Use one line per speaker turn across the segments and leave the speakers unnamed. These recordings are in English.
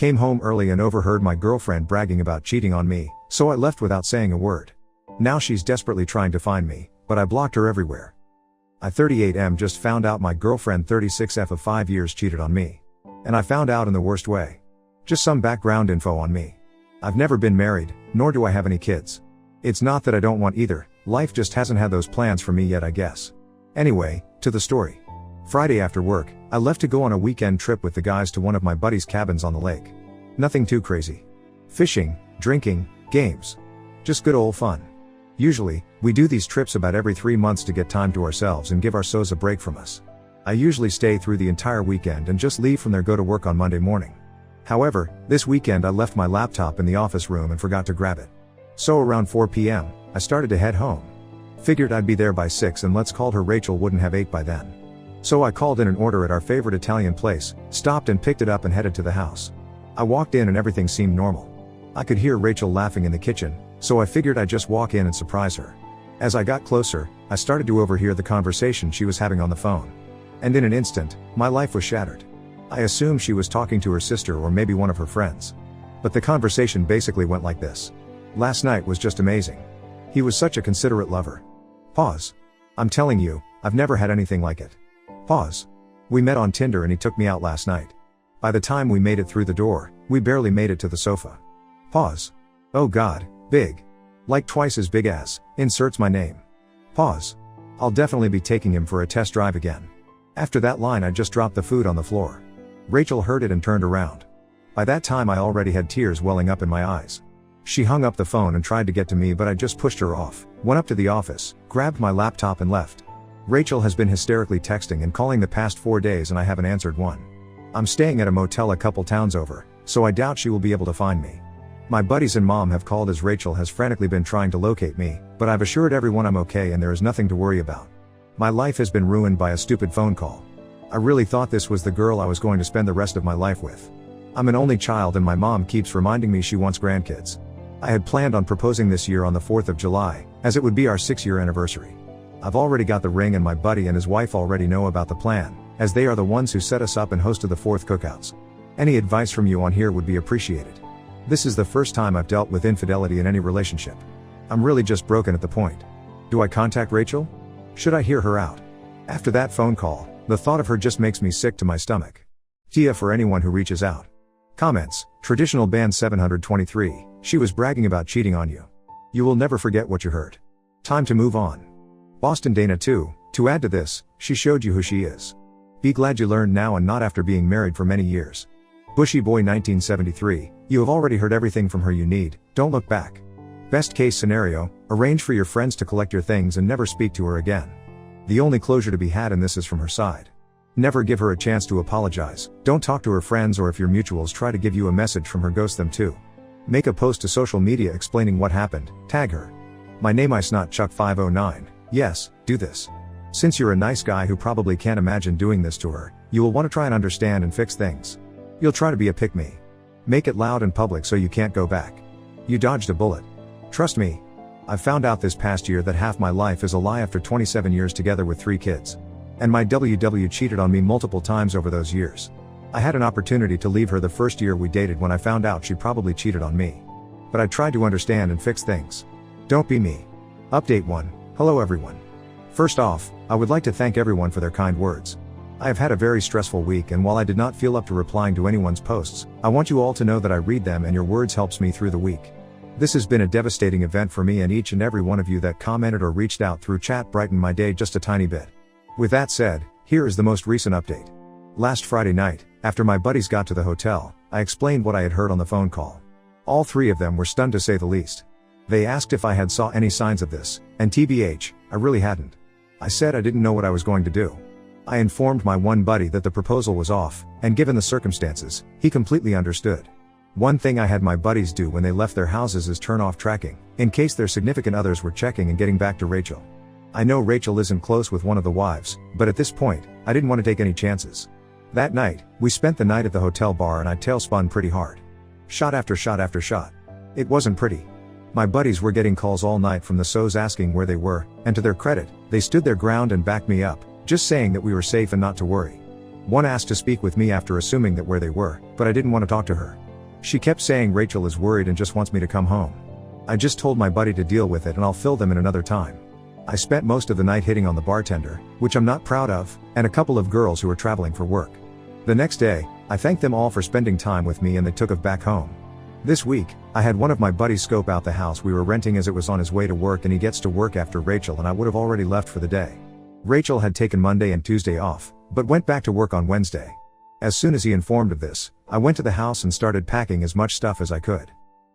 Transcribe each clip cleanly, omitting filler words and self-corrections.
Came home early and overheard my girlfriend bragging about cheating on me, so I left without saying a word. Now she's desperately trying to find me, but I blocked her everywhere. I 38M just found out my girlfriend 36F of 5 years cheated on me. And I found out in the worst way. Just some background info on me. I've never been married, nor do I have any kids. It's not that I don't want either, life just hasn't had those plans for me yet, I guess. Anyway, to the story. Friday after work, I left to go on a weekend trip with the guys to one of my buddies' cabins on the lake. Nothing too crazy. Fishing, drinking, games. Just good old fun. Usually, we do these trips about every 3 months to get time to ourselves and give our souls a break from us. I usually stay through the entire weekend and just leave from there go to work on Monday morning. However, this weekend I left my laptop in the office room and forgot to grab it. So around 4 p.m., I started to head home. Figured I'd be there by 6 and let's call her Rachel wouldn't have ate by then. So I called in an order at our favorite Italian place, stopped and picked it up and headed to the house. I walked in and everything seemed normal. I could hear Rachel laughing in the kitchen, so I figured I'd just walk in and surprise her. As I got closer, I started to overhear the conversation she was having on the phone. And in an instant, my life was shattered. I assumed she was talking to her sister or maybe one of her friends. But the conversation basically went like this. Last night was just amazing. He was such a considerate lover. Pause. I'm telling you, I've never had anything like it. Pause. We met on Tinder and he took me out last night. By the time we made it through the door, we barely made it to the sofa. Pause. Oh God, big. Like twice as big as, inserts my name. Pause. I'll definitely be taking him for a test drive again. After that line I just dropped the food on the floor. Rachel heard it and turned around. By that time I already had tears welling up in my eyes. She hung up the phone and tried to get to me but I just pushed her off, went up to the office, grabbed my laptop and left. Rachel has been hysterically texting and calling the past 4 days and I haven't answered one. I'm staying at a motel a couple towns over, so I doubt she will be able to find me. My buddies and mom have called as Rachel has frantically been trying to locate me, but I've assured everyone I'm okay and there is nothing to worry about. My life has been ruined by a stupid phone call. I really thought this was the girl I was going to spend the rest of my life with. I'm an only child and my mom keeps reminding me she wants grandkids. I had planned on proposing this year on the 4th of July, as it would be our 6-year anniversary. I've already got the ring and my buddy and his wife already know about the plan, as they are the ones who set us up and hosted the 4th cookouts. Any advice from you on here would be appreciated. This is the first time I've dealt with infidelity in any relationship. I'm really just broken at the point. Do I contact Rachel? Should I hear her out? After that phone call, the thought of her just makes me sick to my stomach. Tia for anyone who reaches out. Comments, traditional band 723, she was bragging about cheating on you. You will never forget what you heard. Time to move on. Boston Dana 2, to add to this, she showed you who she is. Be glad you learned now and not after being married for many years. Bushy Boy 1973, you have already heard everything from her you need, don't look back. Best case scenario, arrange for your friends to collect your things and never speak to her again. The only closure to be had in this is from her side. Never give her a chance to apologize, don't talk to her friends or if your mutuals try to give you a message from her ghost them too. Make a post to social media explaining what happened, tag her. My name I Snot Chuck 509, yes, do this. Since you're a nice guy who probably can't imagine doing this to her, you will want to try and understand and fix things. You'll try to be a pick-me. Make it loud and public so you can't go back. You dodged a bullet. Trust me. I've found out this past year that half my life is a lie after 27 years together with 3 kids. And my WW cheated on me multiple times over those years. I had an opportunity to leave her the first year we dated when I found out she probably cheated on me. But I tried to understand and fix things. Don't be me. Update 1. Hello everyone. First off, I would like to thank everyone for their kind words. I have had a very stressful week and while I did not feel up to replying to anyone's posts, I want you all to know that I read them and your words helps me through the week. This has been a devastating event for me and each and every one of you that commented or reached out through chat brightened my day just a tiny bit. With that said, here is the most recent update. Last Friday night, after my buddies got to the hotel, I explained what I had heard on the phone call. All 3 of them were stunned to say the least. They asked if I had saw any signs of this, and TBH, I really hadn't. I said I didn't know what I was going to do. I informed my one buddy that the proposal was off, and given the circumstances, he completely understood. One thing I had my buddies do when they left their houses is turn off tracking, in case their significant others were checking and getting back to Rachel. I know Rachel isn't close with one of the wives, but at this point, I didn't want to take any chances. That night, we spent the night at the hotel bar and I tailspun pretty hard. Shot after shot after shot. It wasn't pretty. My buddies were getting calls all night from the SOs asking where they were, and to their credit, they stood their ground and backed me up, just saying that we were safe and not to worry. One asked to speak with me after assuming that where they were, but I didn't want to talk to her. She kept saying Rachel is worried and just wants me to come home. I just told my buddy to deal with it and I'll fill them in another time. I spent most of the night hitting on the bartender, which I'm not proud of, and a couple of girls who were traveling for work. The next day, I thanked them all for spending time with me and they took off back home. This week, I had one of my buddies scope out the house we were renting as it was on his way to work, and he gets to work after Rachel and I would have already left for the day. Rachel had taken Monday and Tuesday off, but went back to work on Wednesday. As soon as he informed of this, I went to the house and started packing as much stuff as I could.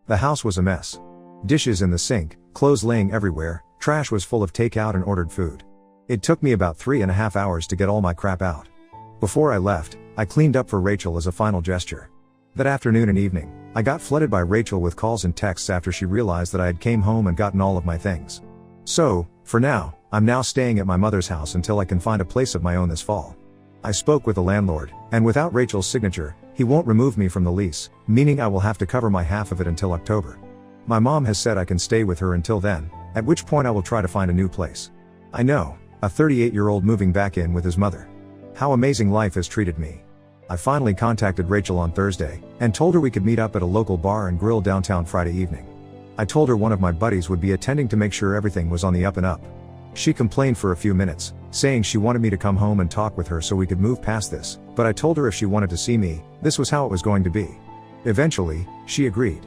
The house was a mess. Dishes in the sink, clothes laying everywhere, trash was full of takeout and ordered food. It took me about 3.5 hours to get all my crap out. Before I left, I cleaned up for Rachel as a final gesture. That afternoon and evening, I got flooded by Rachel with calls and texts after she realized that I had came home and gotten all of my things. So, for now, I'm now staying at my mother's house until I can find a place of my own this fall. I spoke with the landlord, and without Rachel's signature, he won't remove me from the lease, meaning I will have to cover my half of it until October. My mom has said I can stay with her until then, at which point I will try to find a new place. I know, a 38-year-old moving back in with his mother. How amazing life has treated me. I finally contacted Rachel on Thursday, and told her we could meet up at a local bar and grill downtown Friday evening. I told her one of my buddies would be attending to make sure everything was on the up and up. She complained for a few minutes, saying she wanted me to come home and talk with her so we could move past this, but I told her if she wanted to see me, this was how it was going to be. Eventually, she agreed.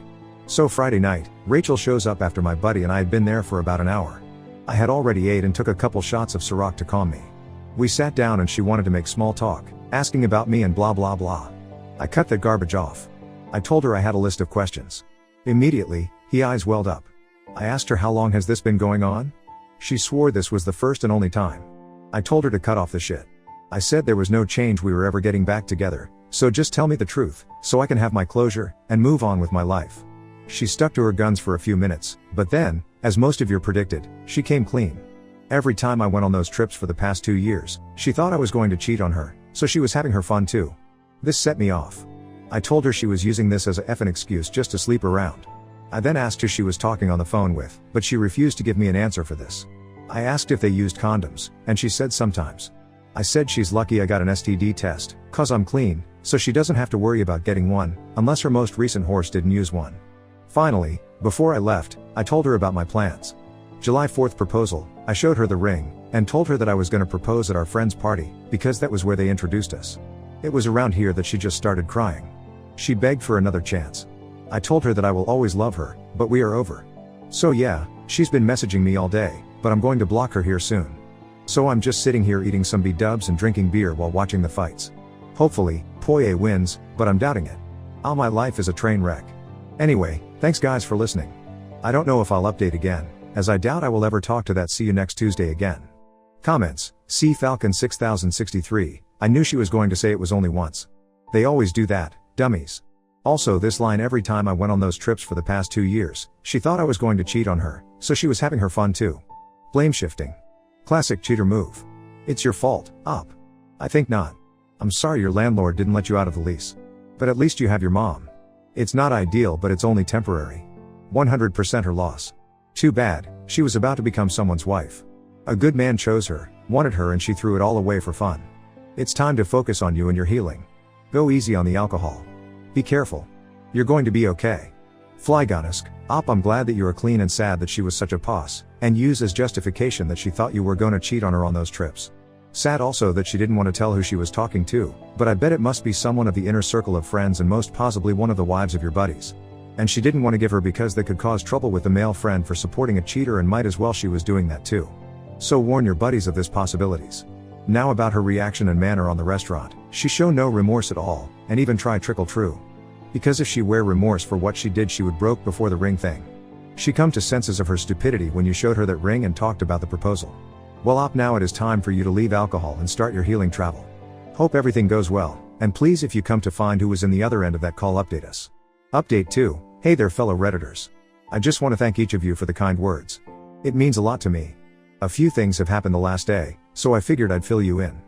So Friday night, Rachel shows up after my buddy and I had been there for about an hour. I had already ate and took a couple shots of Ciroc to calm me. We sat down and she wanted to make small talk, asking about me and blah blah blah. I cut that garbage off. I told her I had a list of questions. Immediately, her eyes welled up. I asked her how long has this been going on? She swore this was the first and only time. I told her to cut off the shit. I said there was no change we were ever getting back together, so just tell me the truth, so I can have my closure, and move on with my life. She stuck to her guns for a few minutes, but then, as most of you predicted, she came clean. Every time I went on those trips for the past 2 years, she thought I was going to cheat on her, so she was having her fun too. This set me off. I told her she was using this as a effing excuse just to sleep around. I then asked who she was talking on the phone with, but she refused to give me an answer for this. I asked if they used condoms, and she said sometimes. I said she's lucky I got an STD test, cause I'm clean, so she doesn't have to worry about getting one, unless her most recent horse didn't use one. Finally, before I left, I told her about my plans. July 4th proposal, I showed her the ring, and told her that I was gonna propose at our friend's party, because that was where they introduced us. It was around here that she just started crying. She begged for another chance. I told her that I will always love her, but we are over. So yeah, she's been messaging me all day, but I'm going to block her here soon. So I'm just sitting here eating some B-dubs and drinking beer while watching the fights. Hopefully, Poirier wins, but I'm doubting it. All my life is a train wreck. Anyway, thanks guys for listening. I don't know if I'll update again, as I doubt I will ever talk to that see you next Tuesday again. Comments, C Falcon 6063, I knew she was going to say it was only once. They always do that, dummies. Also this line every time I went on those trips for the past 2 years, she thought I was going to cheat on her, so she was having her fun too. Blame shifting. Classic cheater move. It's your fault, op. I think not. I'm sorry your landlord didn't let you out of the lease. But at least you have your mom. It's not ideal but it's only temporary. 100% her loss. Too bad, she was about to become someone's wife. A good man chose her, wanted her and she threw it all away for fun. It's time to focus on you and your healing. Go easy on the alcohol. Be careful. You're going to be okay. Flygonusk, op I'm glad that you are clean and sad that she was such a poss, and use as justification that she thought you were gonna cheat on her on those trips. Sad also that she didn't want to tell who she was talking to, but I bet it must be someone of the inner circle of friends and most possibly one of the wives of your buddies. And she didn't want to give her because that could cause trouble with the male friend for supporting a cheater and might as well she was doing that too. So warn your buddies of this possibilities. Now about her reaction and manner on the restaurant, she show no remorse at all, and even try trickle true. Because if she wear remorse for what she did she would broke before the ring thing. She come to senses of her stupidity when you showed her that ring and talked about the proposal. Well op now it is time for you to leave alcohol and start your healing travel. Hope everything goes well, and please if you come to find who was in the other end of that call update us. Update 2, hey there fellow Redditors. I just want to thank each of you for the kind words. It means a lot to me. A few things have happened the last day, so I figured I'd fill you in.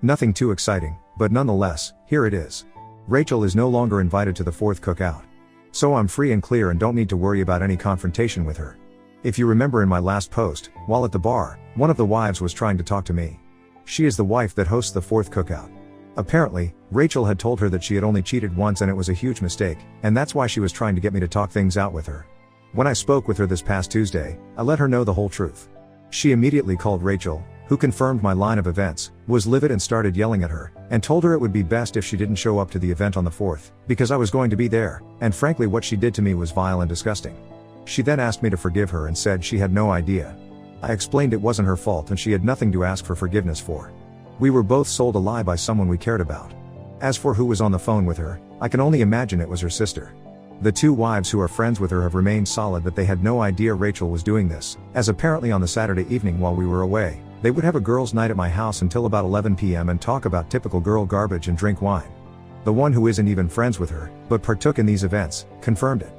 Nothing too exciting, but nonetheless, here it is. Rachel is no longer invited to the 4th cookout. So I'm free and clear and don't need to worry about any confrontation with her. If you remember in my last post, while at the bar, one of the wives was trying to talk to me. She is the wife that hosts the 4th cookout. Apparently, Rachel had told her that she had only cheated once and it was a huge mistake, and that's why she was trying to get me to talk things out with her. When I spoke with her this past Tuesday, I let her know the whole truth. She immediately called Rachel, who confirmed my line of events, was livid and started yelling at her, and told her it would be best if she didn't show up to the event on the 4th, because I was going to be there, and frankly what she did to me was vile and disgusting. She then asked me to forgive her and said she had no idea. I explained it wasn't her fault and she had nothing to ask for forgiveness for. We were both sold a lie by someone we cared about. As for who was on the phone with her, I can only imagine it was her sister. The two wives who are friends with her have remained solid that they had no idea Rachel was doing this, as apparently on the Saturday evening while we were away, they would have a girls' night at my house until about 11 p.m. and talk about typical girl garbage and drink wine. The one who isn't even friends with her, but partook in these events, confirmed it.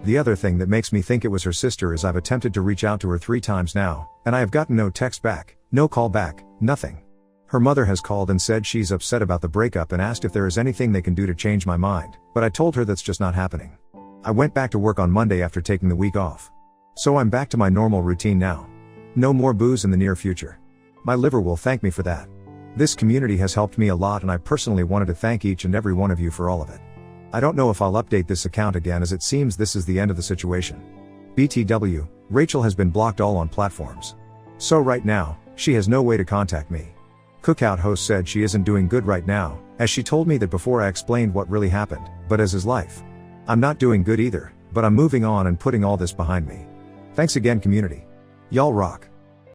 The other thing that makes me think it was her sister is I've attempted to reach out to her 3 times now, and I have gotten no text back, no call back, nothing. Her mother has called and said she's upset about the breakup and asked if there is anything they can do to change my mind, but I told her that's just not happening. I went back to work on Monday after taking the week off. So I'm back to my normal routine now. No more booze in the near future. My liver will thank me for that. This community has helped me a lot and I personally wanted to thank each and every one of you for all of it. I don't know if I'll update this account again as it seems this is the end of the situation. BTW, Rachel has been blocked all on platforms. So right now, she has no way to contact me. Cookout host said she isn't doing good right now, as she told me that before I explained what really happened, but as is life. I'm not doing good either, but I'm moving on and putting all this behind me. Thanks again community. Y'all rock.